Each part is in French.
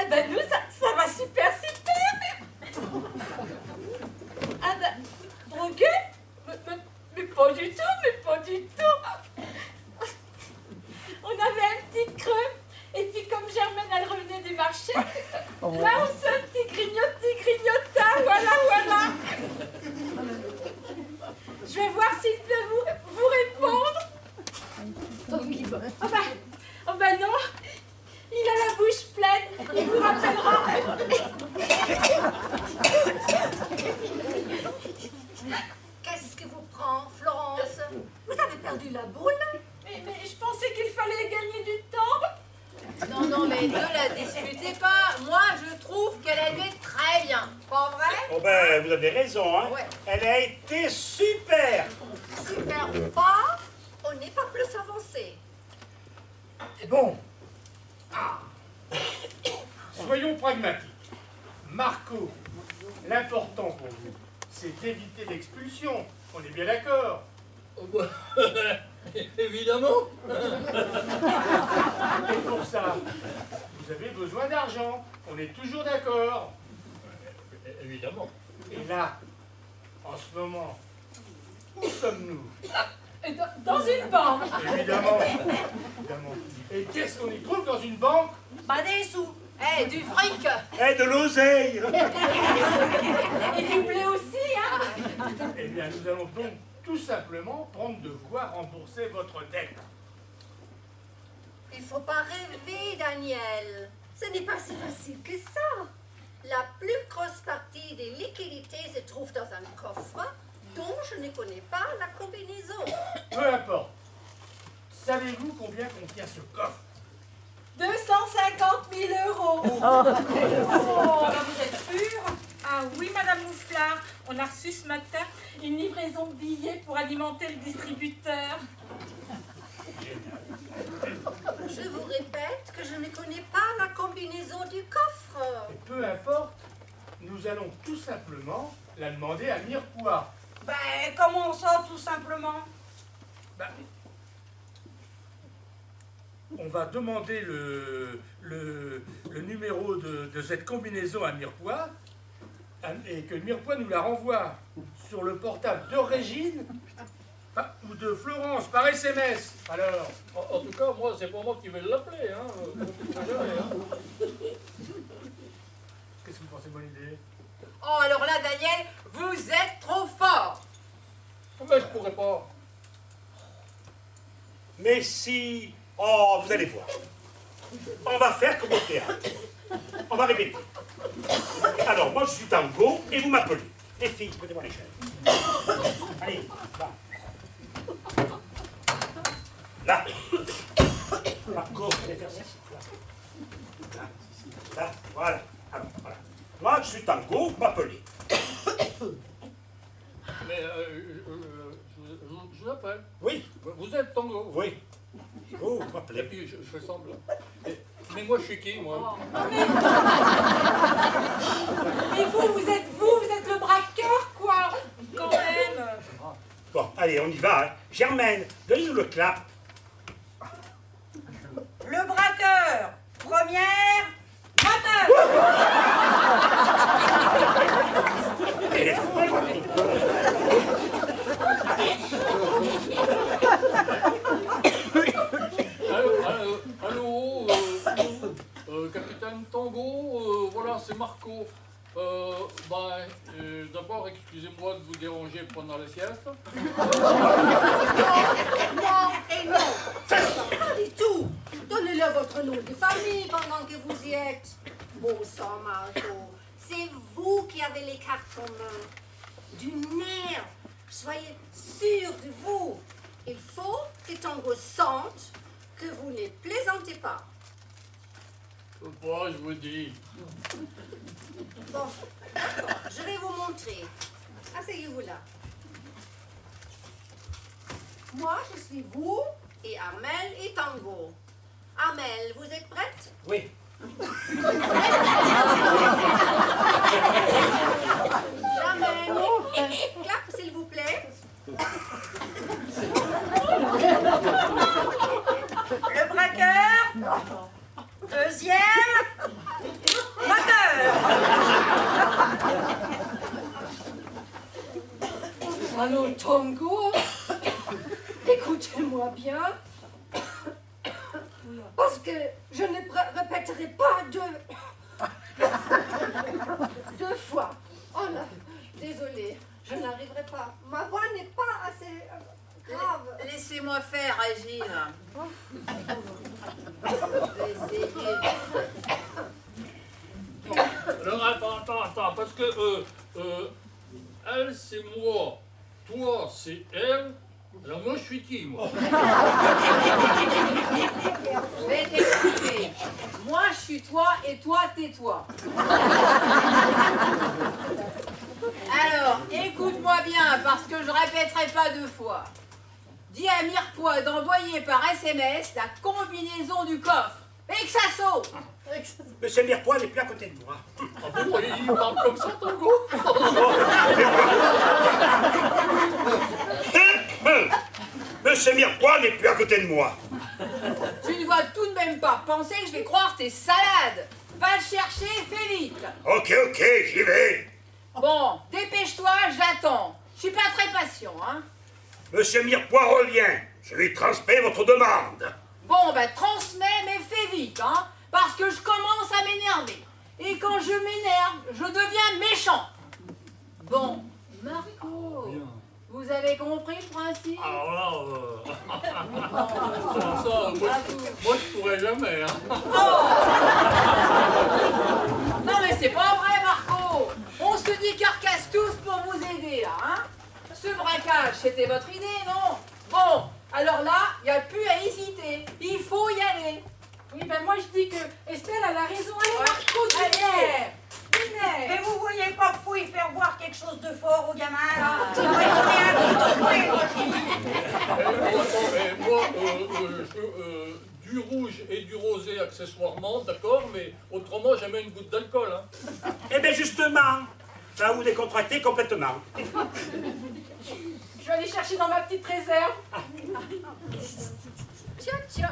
ben nous, ça va super, super. Ah ben, drogué? Mais pas du tout, mais pas du tout. On avait un petit creux, et puis comme Germaine, elle revenait du marché, là on se fait un petit grignotin, voilà. Je vais voir s'il peut vous répondre. Oh ben non, il a la bouche pleine, il vous rappellera. Qu'est-ce que vous prend, Florence? Vous avez perdu la boule? Mais je pensais qu'il fallait gagner du temps. Non, mais ne la disputez pas. Moi, je trouve qu'elle a été très bien. Pas vrai? Oh ben, vous avez raison, hein. Ouais. Elle a été super. Super ou pas, on n'est pas plus avancé. Bon. Soyons pragmatiques. Marco, l'important pour vous, c'est d'éviter l'expulsion. On est bien d'accord? Oh bah, évidemment. Et pour ça, vous avez besoin d'argent. On est toujours d'accord. Évidemment. Et là, en ce moment, où sommes-nous? Dans une banque. Évidemment. Et qu'est-ce qu'on y trouve dans une banque? Bah des sous. Eh, du fric. Et de l'oseille. Et du blé aussi, hein. Eh bien, nous allons donc tout simplement prendre de quoi rembourser votre dette. Il faut pas rêver, Daniel. Ce n'est pas si facile que ça. La plus grosse partie des liquidités se trouve dans un coffre dont je ne connais pas la combinaison. Peu importe. Savez-vous combien contient ce coffre? 250 000 €. Oh, vous êtes sûre? Ah oui, Madame Mouflard, on a reçu ce matin une livraison de billets pour alimenter le distributeur. Je vous répète que je ne connais pas la combinaison du coffre. Et peu importe, nous allons tout simplement la demander à Mirepoix. Ben, comment ça, tout simplement? Ben, on va demander le numéro de cette combinaison à Mirepoix et que Mirepoix nous la renvoie sur le portable de Régine ou de Florence par SMS. Alors, En tout cas, moi, c'est pas moi qui vais l'appeler, hein. qu'est-ce que vous pensez, bonne idée? Oh, alors là, Daniel, vous êtes trop fort. Mais je pourrais pas. Mais si... Oh, vous allez voir. On va faire comme au théâtre. On va répéter. Alors, moi, je suis Tango et vous m'appelez. Les filles, prenez-moi les chaises. Allez, là. Là. Marco, allez faire ça. Là. Là, voilà. Alors, voilà. Moi, je suis Tango, vous m'appelez. Mais je vous appelle. Oui, Vous êtes Tango. oui. Vous Et m'appelez. puis je fais semblant. Mais moi, je suis qui, moi? Mais vous êtes le braqueur, quoi. Quand même. Bon, allez, on y va. Hein. Germaine, donnez-nous le clap. Le braqueur. Première. Moteur. Elle est folle. Allô, capitaine Tango, voilà, c'est Marco. D'abord, excusez-moi de vous déranger pendant la sieste. Non et non. Pas du tout. Donnez-leur votre nom de famille pendant que vous y êtes. Bon sang, Marco. C'est vous qui avez les cartes en main. Du nerf. Soyez sûr de vous. Il faut que Tango sente que vous ne plaisantez pas. Pas, je vous dis. Bon, d'accord, je vais vous montrer. Asseyez-vous là. Moi, je suis vous et Armel et Tango. Armel, vous êtes prête? Oui. Armel, clap s'il vous plaît. Le braqueur. Deuxième. Allô, Tango? Écoutez-moi bien. Parce que je ne répéterai pas deux fois. Oh là, désolée, je n'arriverai pas. Ma voix n'est pas assez grave. Laissez-moi faire, Régine. Essayez. Alors attends, parce que elle c'est moi, toi c'est elle, alors moi je suis qui moi? Je vais t'expliquer. Moi, je suis toi et toi, tais-toi. Alors, écoute-moi bien, parce que je répéterai pas deux fois. Dis à Mirepoix d'envoyer par SMS la combinaison du coffre. Et que ça saute. Monsieur Mirepoix n'est plus à côté de moi. Ah bon, il parle comme ça, Tango? Monsieur Mirepoix n'est plus à côté de moi. Tu ne vas tout de même pas penser que je vais croire tes salades. Va le chercher, fais vite. Ok, j'y vais. Bon, dépêche-toi, j'attends. Je suis pas très patient, hein. Monsieur Mirepoix revient. Je lui transmets votre demande. Bon, ben transmets, mais fais vite, hein. Parce que je commence à m'énerver. Et quand je m'énerve, je deviens méchant. Bon, Marco, vous avez compris le principe? Alors là, ça, moi je pourrais jamais. Hein. Non mais c'est pas vrai, Marco. On se dit carcasse tous pour vous aider, là, hein. Ce braquage, c'était votre idée, non? Bon, alors là, il n'y a plus à hésiter. Il faut y aller. Oui, ben moi je dis que Estelle a la raison. Allez, Marco, Allez. Mais vous voyez pas qu'il faut y faire voir quelque chose de fort aux gamins, là? Moi, du rouge et du rosé accessoirement, d'accord, mais autrement jamais une goutte d'alcool. Hein. Eh bien justement, ça va vous décontracter complètement. je vais aller chercher dans ma petite réserve. Tiens.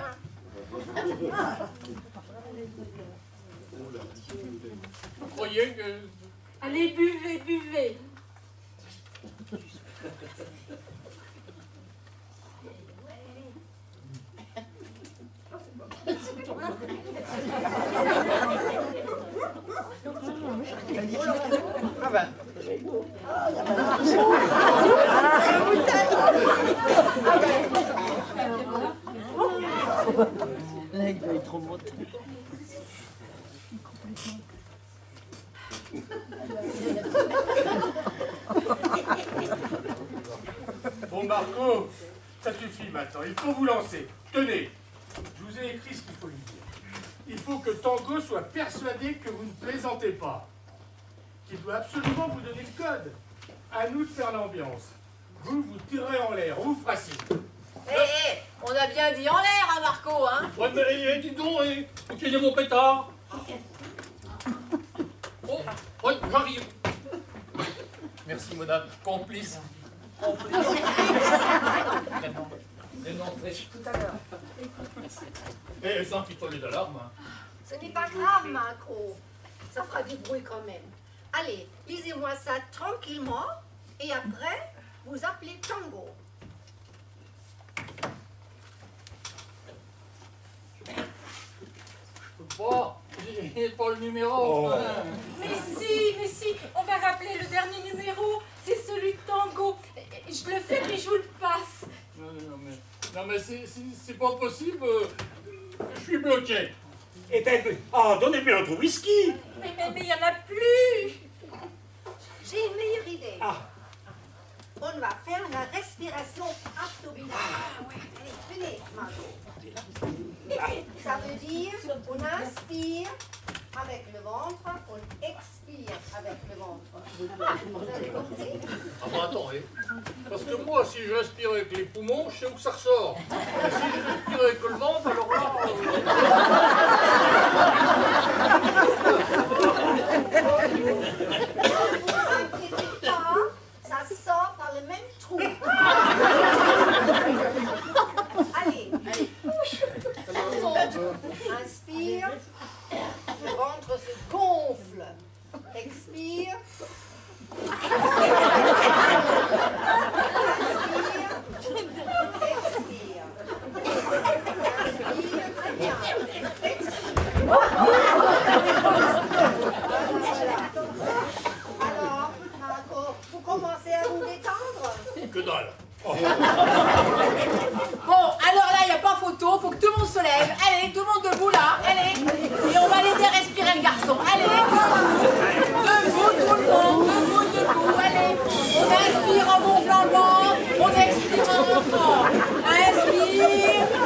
Vous croyez que... Allez, buvez. Là, il doit être remonté. Bon, Marco, ça suffit maintenant. Il faut vous lancer. Tenez, je vous ai écrit ce qu'il faut lui dire. Il faut que Tango soit persuadé que vous ne plaisantez pas. Qu'il doit absolument vous donner le code. À nous de faire l'ambiance. Vous tirez en l'air, on vous fera signe. Hé, on a bien dit en l'air, hein, Marco, hein. Ouais, mais dis donc, quel est mon pétard? Oh, ouais, j'arrive. Merci, madame. Complice. Dénoncé. Tout à l'heure. Et sans pistolet d'alarme. Hein. Ce n'est pas grave, Marco. Ça fera du bruit quand même. Allez, lisez-moi ça tranquillement et après, vous appelez Tango. Bon, j'ai pas le numéro. Oh. Hein. Mais si, on va rappeler le dernier numéro. C'est celui de Tango. Je le fais puis je vous le passe. Non mais c'est pas possible. Je suis bloqué. Eh bien, donnez-lui un autre whisky. Mais il n'y en a plus. J'ai une meilleure idée. Ah. On va faire la respiration abdominale. Allez, venez, Marco. Ça veut dire on inspire avec le ventre, on expire avec le ventre. Vous avez compris? Ah bah attends, parce que moi, si je respire avec les poumons, je sais où ça ressort. Mais si je respire avec le ventre, alors là... Ne vous inquiétez pas, ça sort par le même trou. Allez. Inspire, le ventre se gonfle. Expire. Bon, alors là, il n'y a pas photo, faut que tout le monde se lève. Allez, tout le monde debout là, allez. Et on va l'aider à respirer le garçon. Allez, debout tout le monde, debout, allez. On inspire en gonflant le ventre, on expire en rentrant. Inspire,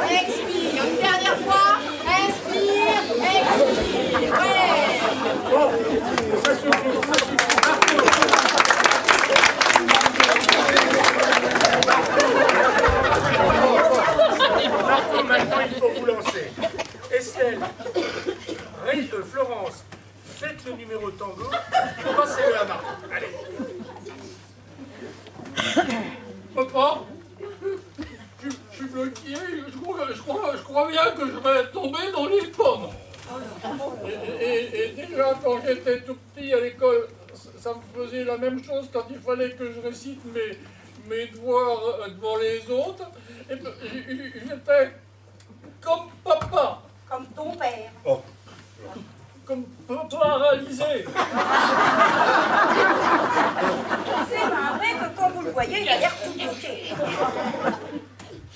expire. Une dernière fois, inspire, expire. Ouais. Bon, ça suffit, ça suffit. Marco, maintenant il faut vous lancer. Estelle, Florence, faites le numéro de tango, passez-le à Marco. Allez. Papa, je suis bloqué, je crois bien que je vais tomber dans les pommes. Et déjà, quand j'étais tout petit à l'école, ça me faisait la même chose quand il fallait que je récite mes devoirs devant les autres. Et j'étais comme papa. Comme ton père. Oh. Comme paralysé. C'est vrai que quand vous le voyez, il a l'air tout bloqué.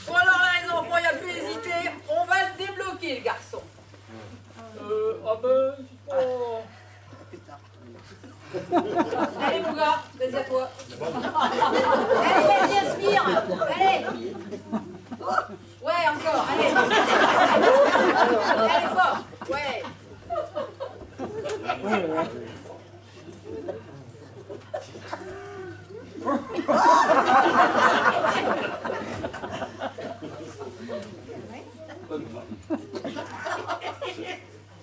Bon alors là, les enfants, il n'y a plus à hésiter. On va le débloquer, le garçon. Ah ben, c'est pas... Allez, mon gars, vas-y à toi. Allez, vas-y, aspire. Allez. Ouais, encore, allez. Allez, fort. Ouais.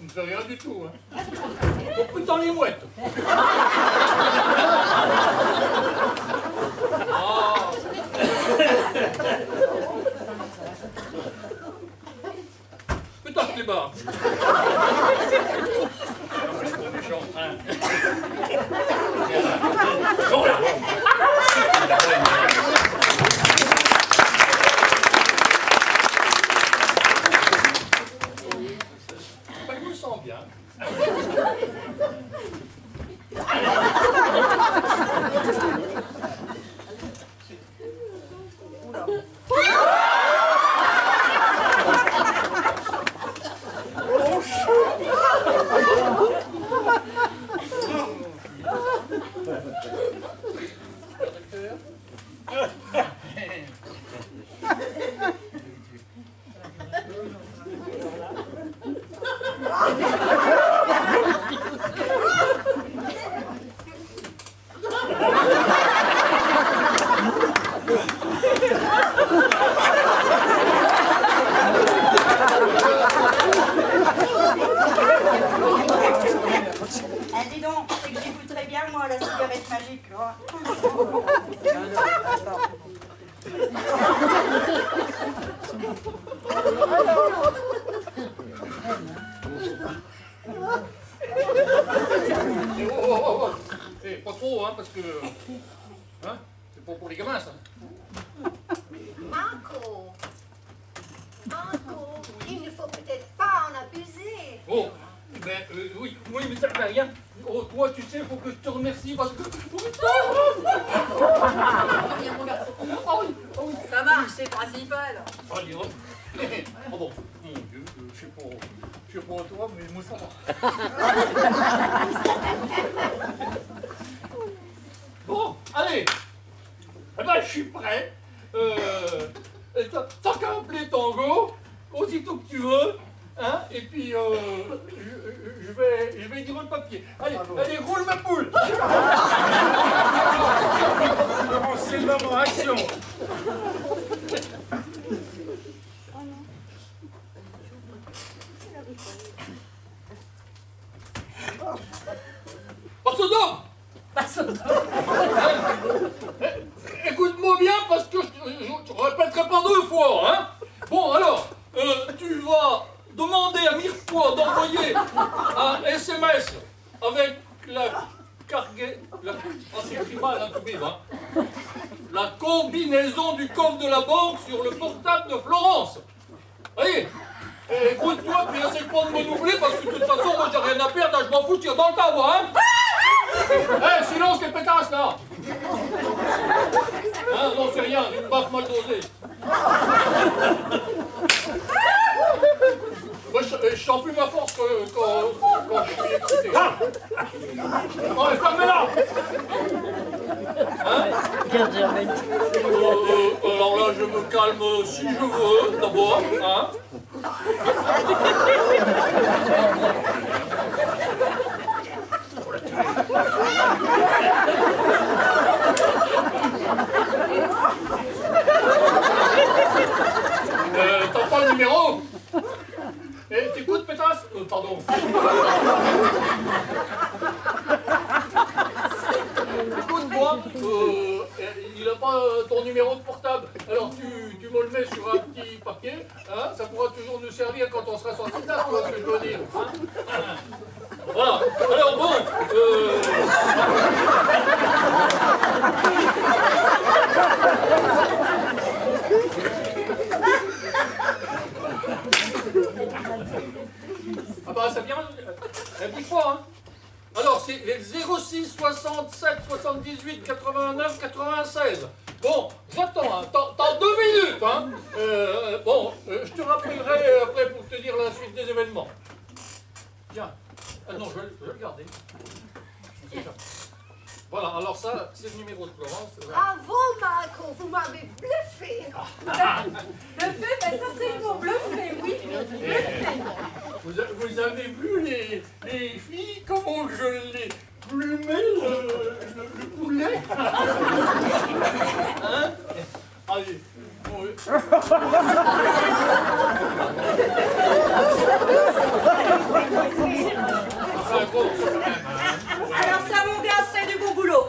Il ne fait rien du tout, hein. Oh putain, les mouettes. Ah. Putain, je les barre. Je suis en train. Oh là. Je me sens bien. Dis donc, c'est que j'écouterais bien, moi, la cigarette magique, là. Eh, pas trop, hein, parce que... Hein, c'est pas pour les gamins, ça. Marco, il ne faut peut-être pas en abuser. Oh, ben, oui, mais ça fait rien. Oh, toi, tu sais, il faut que je te remercie parce que... Viens, mon garçon. Oh oui, ça marche, c'est le principal. Oh, dis donc. Oh bon, mon Dieu, je sais pas toi, mais moi ça va. Bon, allez. Eh ben, je suis prêt. T'as qu'à appeler Tango, aussitôt que tu veux. Hein, et puis, je vais dire le papier. Allez, allez, roule ma poule. C'est le moment, action. Écoute-moi bien parce que je répéterai pas deux fois, hein. Bon, alors, tu vas demander à Mirepoix d'envoyer un SMS avec la c'est écrit mal, hein, tout bim, hein. La combinaison du coffre de la banque sur le portable de Florence. Allez, écoute-toi, puis essaye pas de me doubler parce que de toute façon, moi j'ai rien à perdre, je m'en fous, tire dans le tas, moi, hein. Silence les pétasses, là. Hein, non, c'est rien, une baffe mal dosé. Moi, je sens plus ma force quand je suis excité. Ah, Oh, mais fermez-la! Hein? Regarde Germaine. Alors là, je me calme si je veux, d'abord. Hein? T'as pas le numéro? Eh, t'écoutes, pétasse? Pardon. Écoute-moi, il n'a pas ton numéro de portable. Alors tu me le mets sur un petit papier, hein, ça pourra toujours nous servir quand on sera sorti de là, tu vois ce que je veux dire. Hein. Voilà. Alors bon, ah bah ça vient, bouge pas, hein. Alors c'est 06 67 78 89 96. Bon, j'attends, hein. T'as 2 minutes, hein. Bon, je te rappellerai après pour te dire la suite des événements. Tiens, ah non, je vais le garder. Voilà, alors ça, c'est le numéro de Florence. Bravo, Marco, vous m'avez bluffé. Bluffé, ben ça c'est le mot, bluffé, oui. Vous avez vu les filles, comment je les plumais le poulet? Hein? Allez, bon, enfin, bon. Alors ça, mon gars, c'est du bon boulot.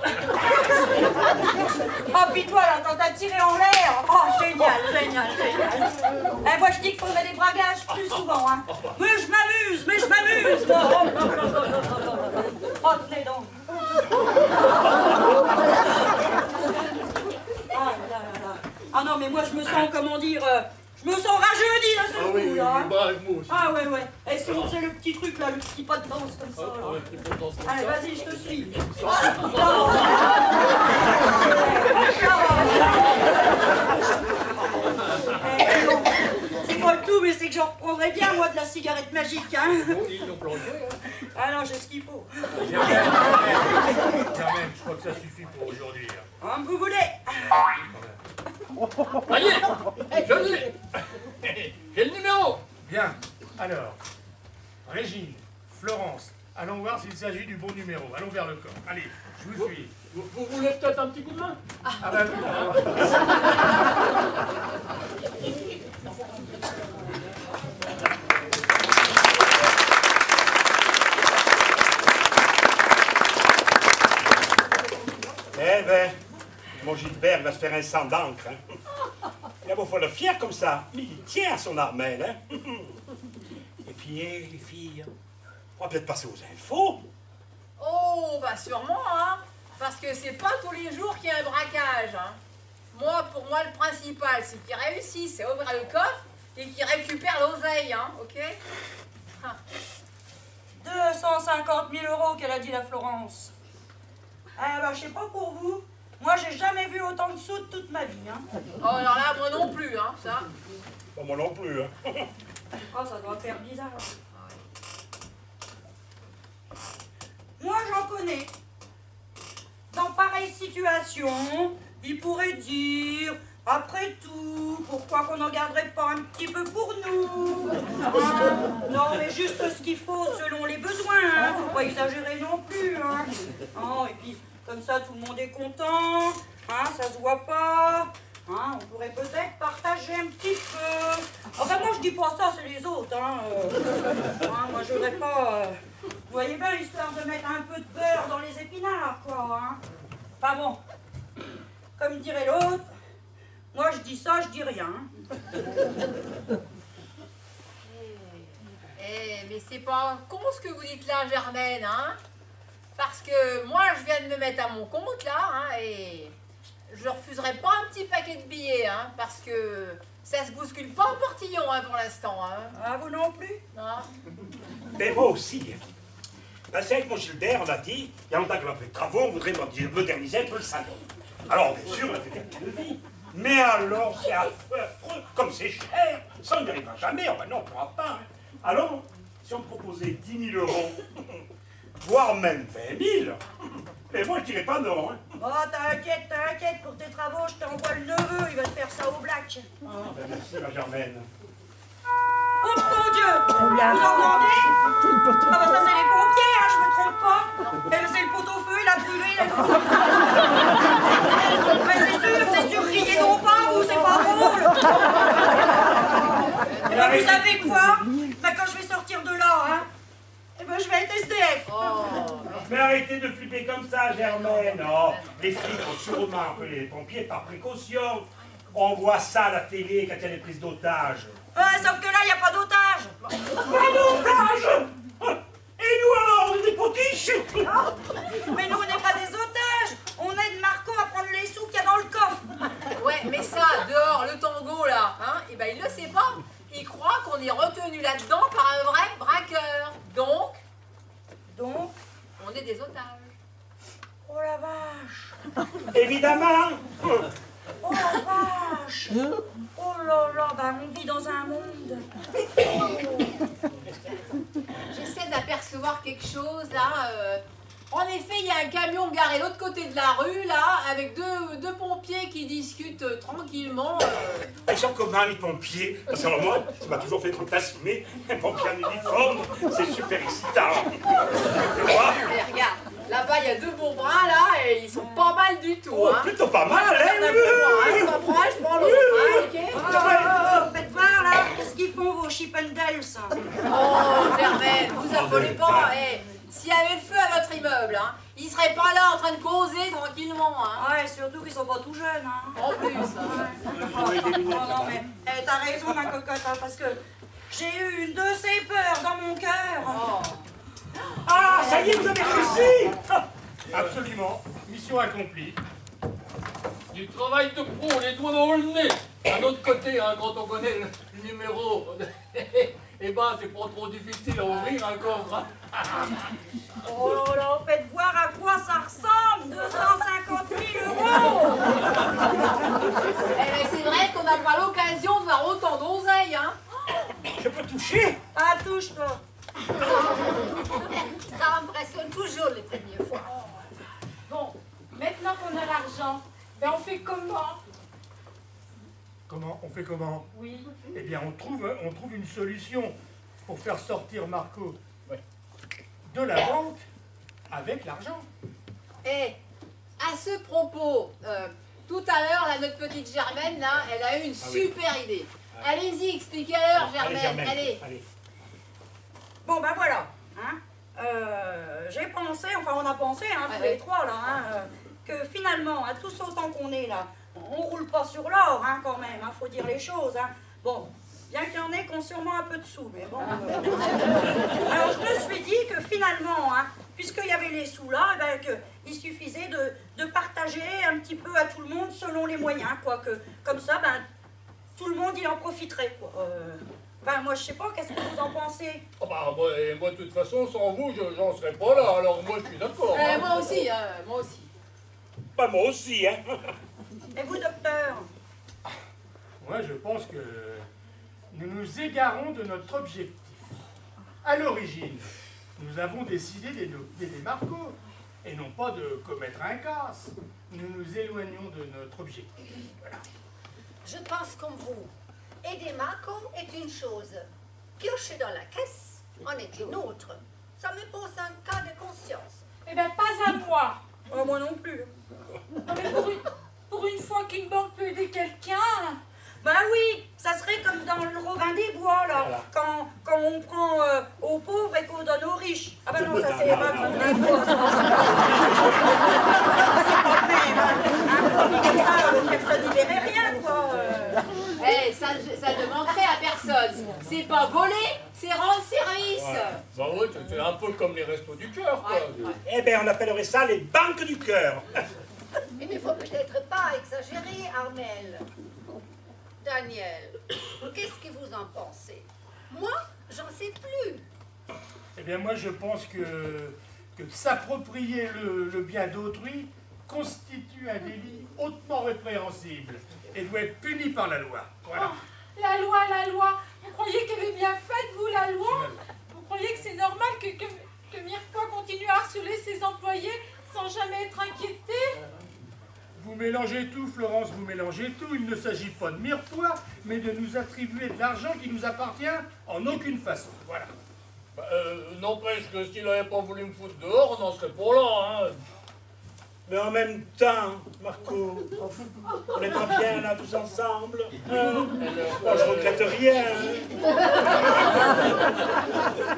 Oh, puis toi, là, quand t'as tiré en l'air. Oh, génial, génial, génial. Eh, moi, je dis qu'il faudrait des bragages plus souvent, hein. Mais je m'amuse, mais je m'amuse. Oh, tenez donc. Ah, là, là, là. Ah non, mais moi, je me sens, comment dire, je me sens rajeuni d'un seul Ah oui, coup, là. Hein. bah, moi aussi. Ah ouais, ouais. Et si on faisait le petit truc, là, le petit pas de danse comme ça, là. Ouais, c'est pour danser. Allez, vas-y, je te suis. C'est pas le tout, mais c'est que j'en reprendrai bien, moi, de la cigarette magique, hein. Bon, ils l'ont planté, hein. Ah non, j'ai ce qu'il faut. Germaine, je crois que ça suffit pour aujourd'hui. Comme vous voulez. Ça y est, je l'ai. J'ai le numéro. Bien. Alors, Régine, Florence, allons voir s'il s'agit du bon numéro. Allons vers le corps. Allez, je vous suis. Vous voulez peut-être un petit coup de main? Ah ben oui. eh ben, mon Gilbert va se faire un sang d'encre. Hein. Il a beau faire le fier comme ça, mais il tient à son armelle. Hein. Et puis, les filles, on va peut-être passer aux infos. Oh, bah sûrement, hein. Parce que c'est pas tous les jours qu'il y a un braquage, hein. Moi, pour moi, le principal, c'est qu'ils réussissent à ouvrir le coffre et qu'ils récupèrent l'oseille, hein, ok? Ah. 250 000 € qu'elle a dit, la Florence. Ah bah, je sais pas pour vous. Moi, j'ai jamais vu autant de sous de toute ma vie, hein. Oh, alors là, moi non plus, hein, ça. Bon, moi non plus. Hein. Oh, ça doit faire bizarre. Moi, j'en connais. Dans pareille situation, ils pourraient dire, après tout, pourquoi qu'on n'en garderait pas un petit peu pour nous, hein? Non, mais juste ce qu'il faut selon les besoins, hein. Faut pas exagérer non plus, hein. Oh, et puis, comme ça, tout le monde est content, hein, ça se voit pas. Hein, on pourrait peut-être partager un petit peu. Enfin, moi, je dis pas ça, c'est les autres. Hein. Hein, moi, je voudrais pas... Vous voyez bien, histoire de mettre un peu de beurre dans les épinards, quoi. Hein. Enfin bon, comme dirait l'autre, moi, je dis ça, je dis rien. Mais c'est pas con ce que vous dites là, Germaine, hein. Parce que moi, je viens de me mettre à mon compte, là, hein, et... je refuserai pas un petit paquet de billets, hein, parce que ça se bouscule pas en portillon, hein, pour l'instant, hein. Ah, vous non plus? Non. Mais moi aussi. Ben, c'est avec mon Gilbert, on a dit, il y a longtemps qu'on a fait de travaux, on voudrait moderniser un peu le salon. Alors, bien sûr, on a fait faire de vie. Mais alors, c'est affreux, comme c'est cher. Ça, on n'y arrivera jamais. Oh, ben non, on ne pourra pas. Hein. Alors, si on me proposait 10 000 €, voire même 20 000, mais moi, je dirais pas non. Hein. Oh, t'inquiète, pour tes travaux, je t'envoie le neveu, il va te faire ça au black. Ah, ben merci, ma Germaine. Oh mon Dieu! Vous entendez? Ah bah ça c'est les pompiers, hein, je me trompe pas. C'est le pot-au-feu, il a brûlé, c'est sûr, riez donc pas, vous, c'est pas drôle. Et ben vous savez quoi? Ben quand je vais sortir de là, hein, et ben je vais être SDF. Oh. Mais arrêtez de flipper comme ça, Germaine. Oh, les flics ont sûrement appelé les pompiers par précaution. On voit ça à la télé quand il y a des prises d'otages. Sauf que là, il n'y a pas d'otage. Pas d'otage! Et nous alors, on est des potiches? Mais nous, on n'est pas des otages. On aide Marco à prendre les sous qu'il y a dans le coffre. Ouais, mais ça, dehors, le tango, là, hein, et ben il le sait pas. Il croit qu'on est retenu là-dedans par un vrai braqueur. Donc, on est des otages. Oh la vache. Évidemment. Oh la vache. Oh là là, bah on vit dans un monde. J'essaie d'apercevoir quelque chose, là. En effet, il y a un camion garé de l'autre côté de la rue, là, avec deux pompiers qui discutent tranquillement. Ils sont comment, les pompiers? Parce que moi, ça m'a toujours fait fantasmer. Un pompier en uniforme, c'est super excitant. Mais regarde, là-bas, il y a 2 beaux bras, là, et ils sont pas mal du tout, Oh, hein. plutôt pas mal, hein? Je prends un, je prends l'autre, hein, ok? Faites voir, là, qu'est-ce qu'ils font, vos Chippendales? Oh, Germaine, vous affolez pas, s'il y avait le feu à votre immeuble, hein, ils seraient pas là en train de causer tranquillement, hein. Ouais, surtout qu'ils sont pas tout jeunes, hein. En plus, hein. Non, mais t'as raison, ma cocotte, hein, parce que j'ai eu une de ces peurs dans mon cœur. Oh. Ah, ça y est, vous avez réussi! Absolument. Mission accomplie. Du travail de pro, les doigts dans le nez. D'un autre côté, hein, quand on connaît le numéro, eh ben, c'est pas trop difficile à ouvrir un coffre. Hein. Oh là là, faites voir à quoi ça ressemble, 250 000 €. Eh ben, c'est vrai qu'on n'a pas l'occasion de voir autant d'oseilles, hein. Je peux toucher? Ah, touche-toi. Ça impressionne toujours les premières fois. Bon, maintenant qu'on a l'argent, ben on fait comment? Comment? On fait comment? Oui. Eh bien, on trouve une solution pour faire sortir Marco de la banque avec l'argent. Eh, à ce propos, tout à l'heure, là, notre petite Germaine, là, elle a eu une super idée. Allez-y, expliquez-leur, Germaine, allez. Bon, ben voilà. Hein. J'ai pensé, enfin on a pensé, hein, tous les trois là, hein, que finalement, à tous autant qu'on est là, on roule pas sur l'or, hein, quand même, hein, faut dire les choses. Hein. Bon, bien qu'il y en ait qui ont sûrement un peu de sous, mais bon. Alors je me suis dit que finalement, hein, puisqu'il y avait les sous là, eh ben, il suffisait de partager un petit peu à tout le monde selon les moyens, quoi. Que, comme ça, ben, tout le monde il en profiterait, quoi. Ben, moi, je sais pas, qu'est-ce que vous en pensez? Oh bah, moi, de toute façon, sans vous, j'en serais pas là, alors moi, je suis d'accord. Hein. Moi aussi, moi aussi. Bah, moi aussi, hein. Et vous, docteur? Moi, je pense que nous nous égarons de notre objectif. À l'origine, nous avons décidé d'aider Marco, et non pas de commettre un casse. Nous nous éloignons de notre objectif. Voilà. Je pense comme vous. Aider Marco est une chose. Piocher dans la caisse en est une autre. Ça me pose un cas de conscience. Eh ben, pas à moi. Oh, moi non plus. Non, mais pour une fois qu'une banque peut aider quelqu'un. Ben oui, ça serait comme dans le Robin des Bois, là, Voilà. quand on prend aux pauvres et qu'on donne aux riches. Ah ben non, ça c'est pas comme des Bois, c'est pas le même, hein. Comme ça, personne n'y verrait rien, quoi. Ça ne manquerait à personne. C'est pas voler, c'est rendre service. Bah ouais, c'est un peu comme les restos du cœur, quoi. Eh bien, on appellerait ça les banques du cœur. Il ne faut peut-être pas exagérer, Armel. Daniel, qu'est-ce que vous en pensez? Moi, j'en sais plus. Eh bien, moi, je pense que s'approprier le bien d'autrui constitue un délit hautement répréhensible et doit être puni par la loi. Voilà. Oh, la loi. Vous croyez qu'elle est bien faite, vous, la loi? Vous croyez que c'est normal que Mirepoix continue à harceler ses employés sans jamais être inquiété? Vous mélangez tout, Florence, vous mélangez tout. Il ne s'agit pas de Mirepoix, mais de nous attribuer de l'argent qui nous appartient en aucune façon. Voilà. Bah, n'empêche que s'il n'avait pas voulu me foutre dehors, on n'en serait pas là, hein. Mais en même temps, Marco, on est pas bien là tous ensemble. Hein? Moi, je regrette rien.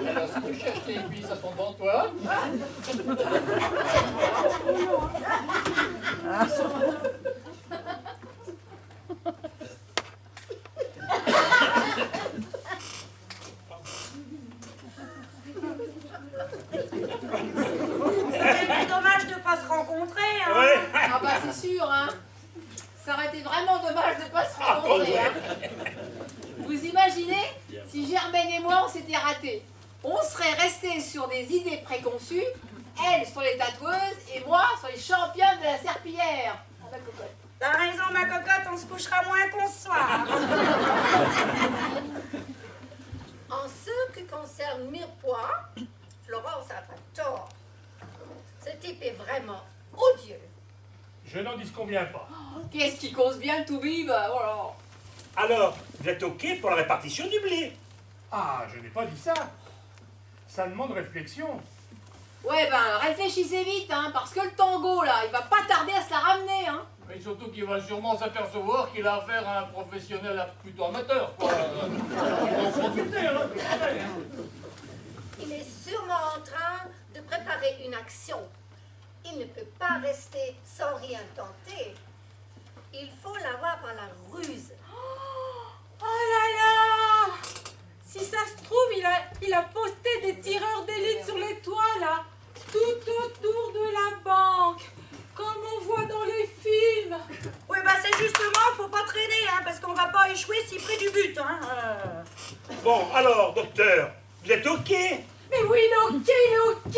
Alors, si tu cherches tes aiguilles, ça tombe devant toi. C'est dommage de ne pas se rencontrer, hein. Ouais. Ah bah c'est sûr, hein. Ça aurait été vraiment dommage de ne pas se rencontrer, hein. Vous imaginez si Germaine et moi on s'était ratés? On serait restés sur des idées préconçues, elle sur les tatoueuses et moi sur les championnes de la serpillière. Ah, ma cocotte. T'as raison, ma cocotte, on se couchera moins qu'on se soir. En ce qui concerne Mirepoix, Florence a pas tort. Ce type est vraiment odieux. Je n'en disconviens pas. Qu'est-ce qui cause bien le tout-bib? Voilà. Alors, vous êtes OK pour la répartition du blé? Ah, je n'ai pas dit ça. Ça demande réflexion. Ouais ben réfléchissez vite, hein, parce que le tango là, il va pas tarder à se la ramener, hein. Mais surtout qu'il va sûrement s'apercevoir qu'il a affaire à un professionnel plutôt amateur, quoi. Il va en profiter, hein. Il est sûrement en train de préparer une action. Il ne peut pas rester sans rien tenter. Il faut l'avoir par la ruse. Oh là là! Si ça se trouve, il a posté des tireurs d'élite sur les toits, là, tout autour de la banque, comme on voit dans les films. Oui, bah c'est justement, faut pas traîner, hein, parce qu'on va pas échouer si près du but, hein. Bon, alors, docteur, vous êtes OK? Mais oui, il est OK.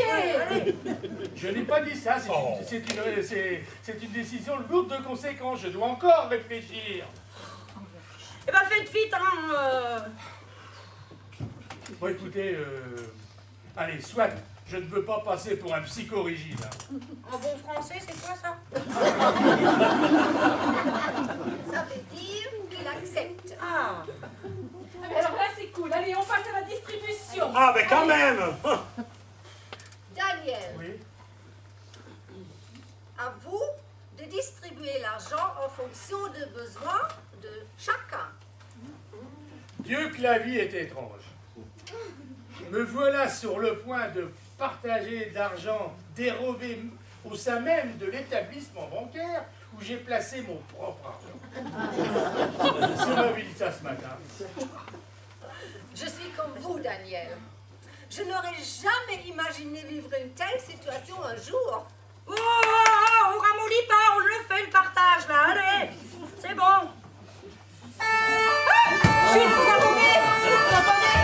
Je n'ai pas dit ça. C'est une décision lourde de conséquences. Je dois encore réfléchir. Eh ben faites vite, hein. Bon, écoutez, allez, soit. Je ne veux pas passer pour un psychorigide. En bon français, c'est quoi ça? Ça veut dire qu'il accepte. Ah. Alors là, c'est cool. Allez, on passe à la distribution. Ah, mais quand même! Daniel, Oui. à vous de distribuer l'argent en fonction des besoins de chacun. Dieu que la vie est étrange. Me voilà sur le point de partager de l'argent dérobé au sein même de l'établissement bancaire où j'ai placé mon propre argent. C'est ma vie ça ce matin. Je suis comme vous, Daniel. Je n'aurais jamais imaginé vivre une telle situation un jour. Oh, on ramollit pas, on le fait le partage, là, allez. C'est bon. Chut, vous entendez? Vous entendez?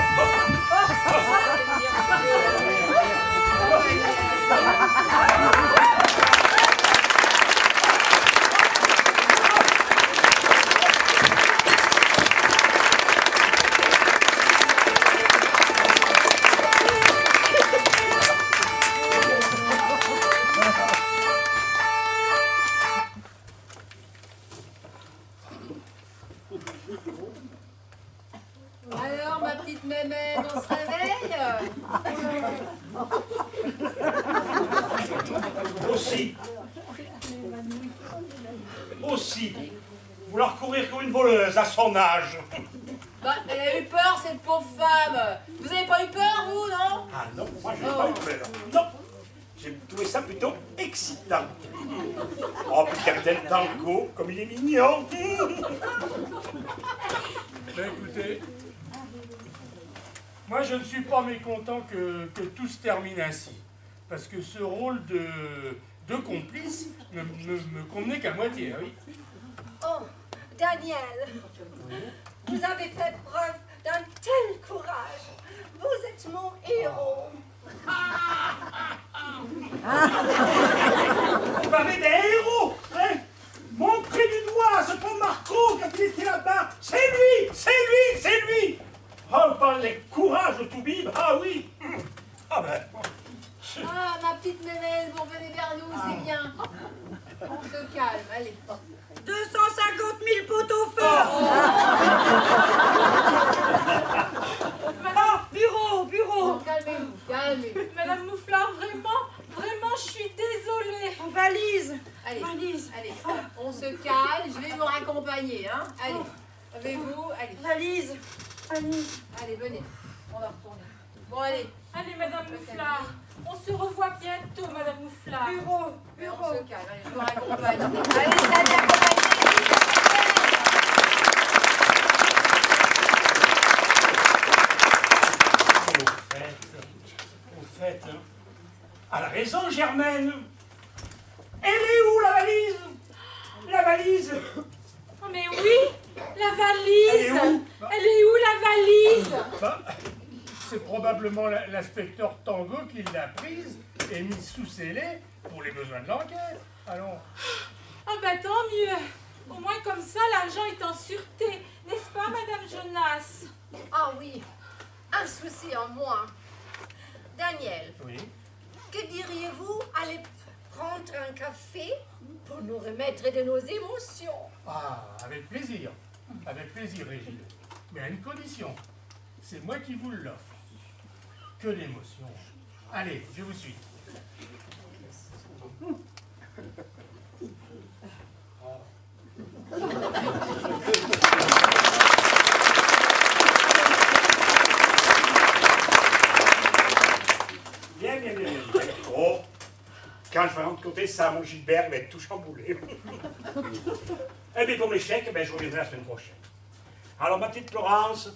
Alors ma petite mémène, on se réveille? Aussi, vouloir courir comme une voleuse à son âge. Bah, elle a eu peur, cette pauvre femme. Vous avez pas eu peur, vous, non? Ah non, moi je n'ai pas eu peur. Non, j'ai trouvé ça plutôt excitant. Oh, puis Capitaine Tango, comme il est mignon. Ben écoutez, moi je ne suis pas mécontent que tout se termine ainsi. Parce que ce rôle de complice ne me convenait qu'à moitié, oui. Oh, Daniel, vous avez fait preuve d'un tel courage. Vous êtes mon héros. Vous parlez des petite mémelle, vous revenez vers nous, c'est bien. On se calme, allez. 250 000 pot-au-feu. Bureau. Non, calmez-vous, calmez-vous. Madame Mouflard, vraiment, je suis désolée. En valise. Allez, Valise. allez, on se calme, je vais vous raccompagner, hein. Allez, levez-vous, allez. Valise. Allez, venez, on va retourner. Bon, allez. Allez, Madame Mouflard, on se revoit bientôt, Madame Mouflard. Bureau. On se calme, allez, je vous raccompagne. Allez, salut, accompagnez. Au fait, hein, elle a raison, Germaine. Elle est où, la valise? La valise? Oh, mais oui, la valise. Elle est où? Elle est où, la valise? Bah, c'est probablement l'inspecteur Tango qui l'a prise et mise sous scellé pour les besoins de l'enquête. Allons. Ah bah tant mieux. Au moins comme ça, l'argent est en sûreté. N'est-ce pas, Madame Jonas? Ah oui, un souci en moins. Daniel, Oui. que diriez-vous aller prendre un café pour nous remettre de nos émotions? Ah, avec plaisir. Avec plaisir, Régine. Mais à une condition. C'est moi qui vous l'offre. Que d'émotion. Allez, je vous suis. Bien. Oh, quand je vais rencontrer ça, mon Gilbert va être tout chamboulé. Et puis pour mes chèques, je reviendrai la semaine prochaine. Alors ma petite Florence,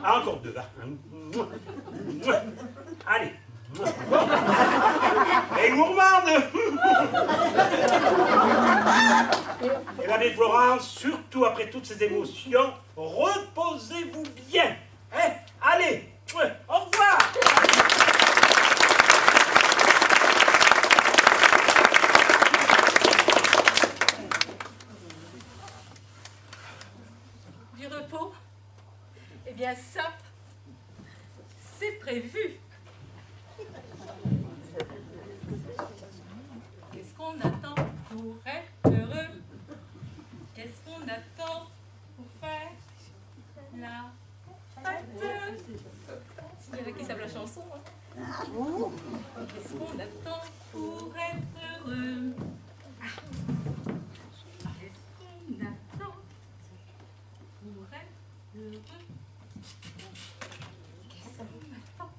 encore deux, hein. Allez. Et gourmande. Et ma petite Florence, surtout après toutes ces émotions, reposez-vous bien. Hein? Allez, au revoir. Du repos? Eh bien ça, c'est prévu. Qu'est-ce qu'on attend pour être heureux? Qu'est-ce qu'on attend pour faire la fête? Il y en a qui savent la chanson, hein? Qu'est-ce qu'on attend pour être heureux? Qu'est-ce qu'on attend pour être heureux? Qu'est-ce qu'on attend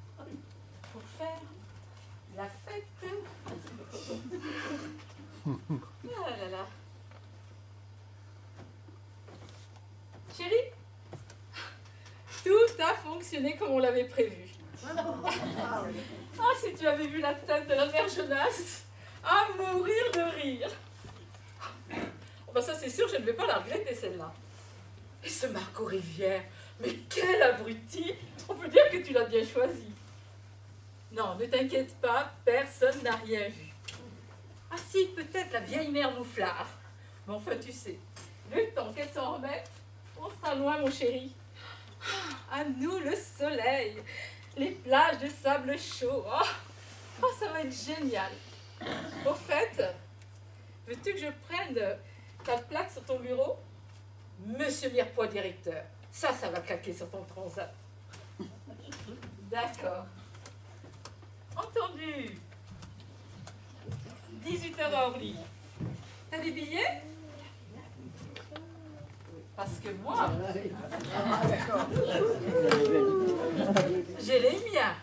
pour faire la fête? Ah là là. Chérie, tout a fonctionné comme on l'avait prévu. Ah, si tu avais vu la tête de la mère Jonas, à mourir de rire. Oh, ben ça c'est sûr, je ne vais pas la regretter celle-là. Et ce Marco Rivière, mais quel abruti! On peut dire que tu l'as bien choisi. Non, ne t'inquiète pas, personne n'a rien vu. Ah si, peut-être la vieille mère Mouflard. Mais enfin, tu sais, le temps qu'elle s'en remette, on sera loin, mon chéri. À nous, le soleil, les plages de sable chaud. Oh, ça va être génial. Au fait, veux-tu que je prenne ta plaque sur ton bureau? Monsieur Mirepoix, directeur. Ça va claquer sur ton transat. D'accord. Entendu. 18h à Orly. T'as des billets? Parce que moi, j'ai les miens.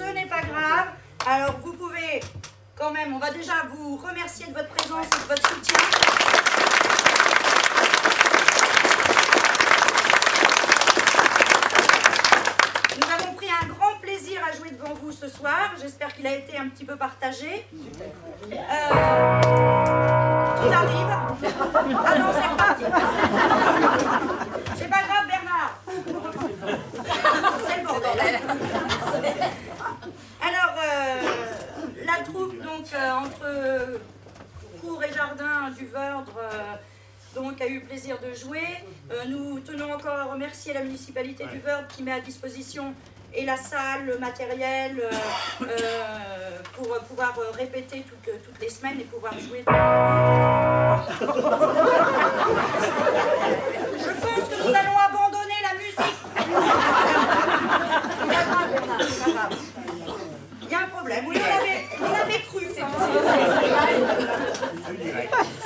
ce n'est pas grave. Alors vous pouvez quand même, on va déjà vous remercier de votre présence et de votre soutien. Nous avons pris un grand plaisir à jouer devant vous ce soir. J'espère qu'il a été un petit peu partagé. Tout arrive. Ah non, c'est reparti. C'est pas grave, Bernard. C'est le bordel. Alors, la troupe, donc, entre cours et jardin du Veurdre, donc, a eu le plaisir de jouer. Nous tenons encore à remercier la municipalité du Veurdre qui met à disposition et la salle, le matériel, pour pouvoir répéter toutes les semaines et pouvoir jouer. Je pense que nous allons abandonner la musique. C'est pas grave, Bernard, c'est pas grave. Il y a un problème. Oui, on avait cru.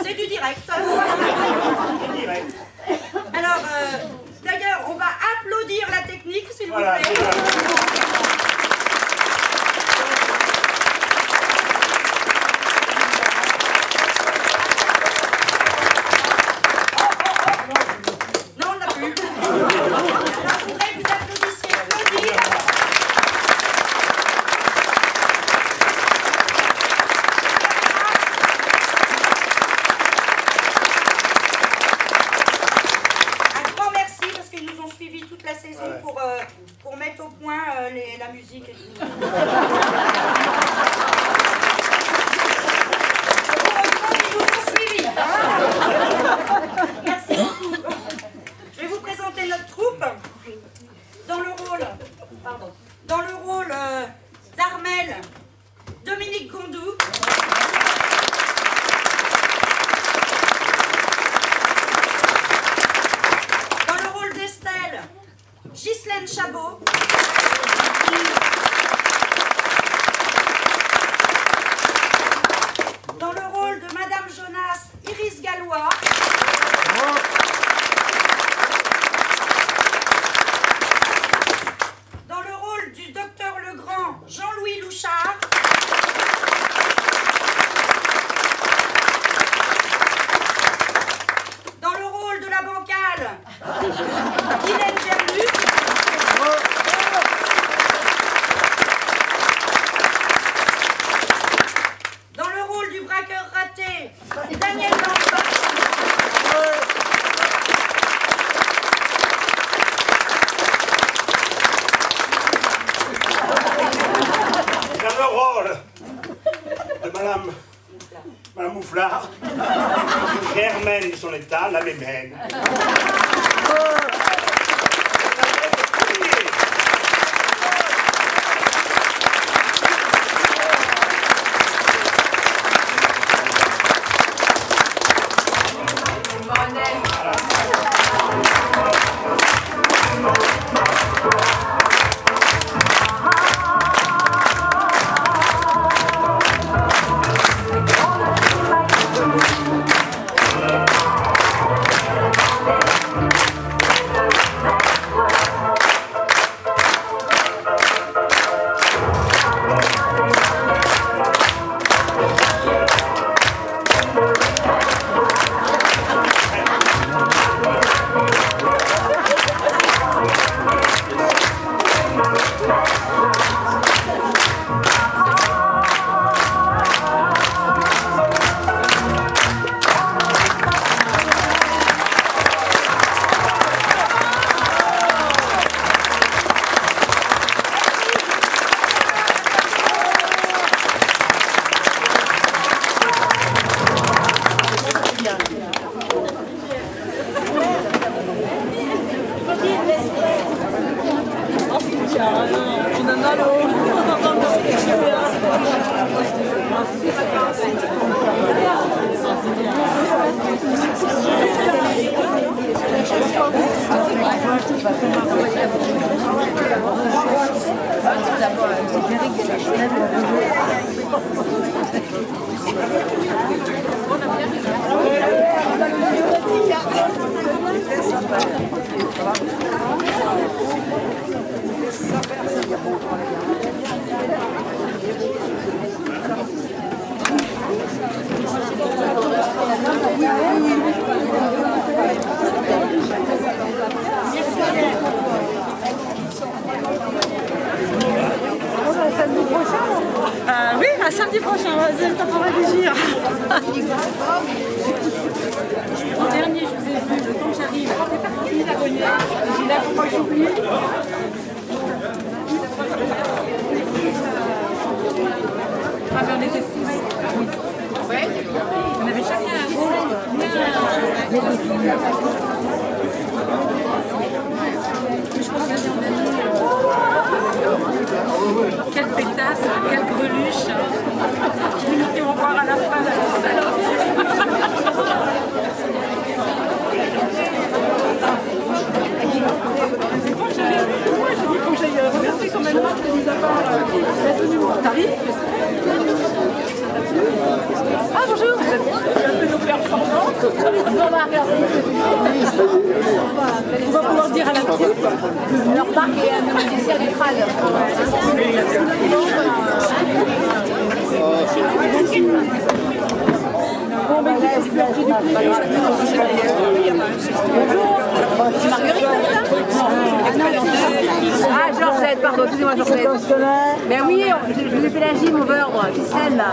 C'est du direct. Alors, d'ailleurs, on va applaudir la technique, s'il vous plaît. Non, on l'a plus. Alors, je voudrais que vous applaudissiez Claudine. La saison pour mettre au point la musique et tout. Heureusement qu'ils nous ont suivis. Merci beaucoup. Je vais vous présenter notre troupe dans le rôle d'Armel, Dominique Gondou. Ghislaine Chabot. Dans le rôle de Madame Jonas, Iris Gallois. Dans le rôle du docteur Legrand, Jean-Louis Louchard. Dans le rôle de la bancale, Guylaine Gerlus. Dans le rôle du braqueur raté, Daniel Lambert. Dans le rôle de Madame Mouflard, Germaine de son état, la mémène. Oui, à samedi prochain, vous avez le temps pour réfléchir. Le dernier, je vous ai vu, le temps que j'arrive, quand t'es parti d'abonner, j'ai là, faut pas que j'oublie. Ah, mais on était tous. Ouais, on avait chacun un rôle. Je pense que quelle pétasse, quelle greluche. Limite, on va voir à la fin la salope. Il faut que j'aille remercier quand même Marc de nous avoir tenu mon tarif. Ah bonjour, vous êtes bien? On a fait nos performances. On va regarder. On va pouvoir dire à la petite. Alors Marc est un musicien du crâne. Bon, mais j'ai pris du bonjour. Marguerite, ah, Georgette, pardon, excusez-moi, Georgette. Ben oui, je lui ai fait la gym au beurre, qui scène là.